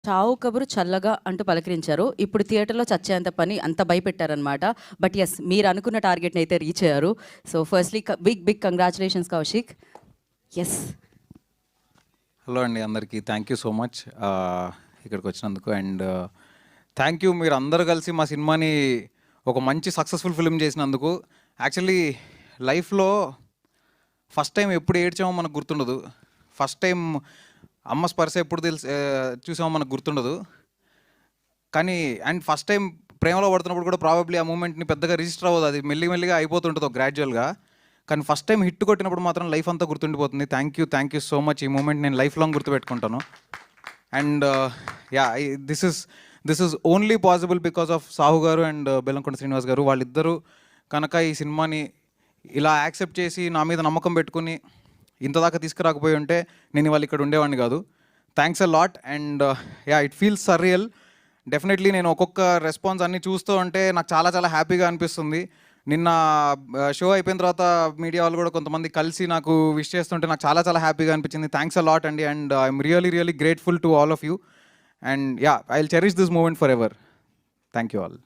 చావు కబురు చల్లగా అంటూ పలకరించారు. ఇప్పుడు థియేటర్‌లో చచ్చేంత పని అంత భయపెట్టారనమాట. బట్ యెస్, మీరు అనుకున్న టార్గెట్‌ని అయితే రీచ్ అయ్యారు. So firstly big congratulations Kaushik. Yes. Hello అండి అందరికీ, థ్యాంక్ యూ సో మచ్ ఇక్కడికి వచ్చినందుకు. అండ్ థ్యాంక్ యూ మీరు అందరూ కలిసి మా సినిమాని ఒక మంచి సక్సెస్ఫుల్ ఫిల్మ్ చేసినందుకు. యాక్చువల్లీ లైఫ్లో ఫస్ట్ టైం ఎప్పుడు ఏడ్చామో మనకు గుర్తుండదు. ఫస్ట్ టైం అమ్మ స్పర్శ ఎప్పుడు చూసామో మనకు గుర్తుండదు. కానీ అండ్ ఫస్ట్ టైం ప్రేమలో పడుతున్నప్పుడు కూడా ప్రాబబ్లీ ఆ మూమెంట్ని పెద్దగా రిజిస్టర్ అవ్వదు, అది మెల్లిమెల్లిగా అయిపోతుంటుంది గ్రాడ్యువల్గా. కానీ ఫస్ట్ టైం హిట్ కొట్టినప్పుడు మాత్రం లైఫ్ అంతా గుర్తుండిపోతుంది. Thank you so much. ఈ మూమెంట్ నేను లైఫ్ లాంగ్ గుర్తుపెట్టుకుంటాను. And yeah, this is only possible because of Sahu garu and Bellamkonda Srinivas గారు. వాళ్ళిద్దరూ కనుక ఈ సినిమాని ఇలా యాక్సెప్ట్ చేసి నా మీద నమ్మకం పెట్టుకుని ఇంతదాకా తీసుకురాకపోయి ఉంటే నేను ఇవాళ ఇక్కడ ఉండేవాడిని కాదు. Thanks a lot. And yeah, it feels surreal. Definitely నేను ఒక్కొక్క రెస్పాన్స్ అన్నీ చూస్తూ ఉంటే నాకు చాలా చాలా హ్యాపీగా అనిపిస్తుంది. నిన్న షో అయిపోయిన తర్వాత మీడియా వాళ్ళు కూడా కొంతమంది కలిసి నాకు విష్ చేస్తుంటే నాకు చాలా చాలా హ్యాపీగా అనిపించింది. థ్యాంక్స్ అ లాట్ అండి. And I'm really grateful to all of you. And yeah, I will cherish this moment forever. Thank you all.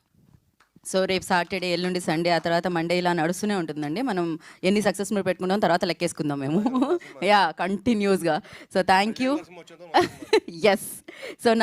So రేపు సాటర్డే, ఎల్లుండి సండే, ఆ తర్వాత మండే ఇలా నడుస్తూనే ఉంటుందండి. మనం ఎన్ని సక్సెస్ఫుల్ పెట్టుకుంటాం తర్వాత లెక్కేసుకుందాం మేము. యా, కంటిన్యూస్గా. So thank you. Yes. So నా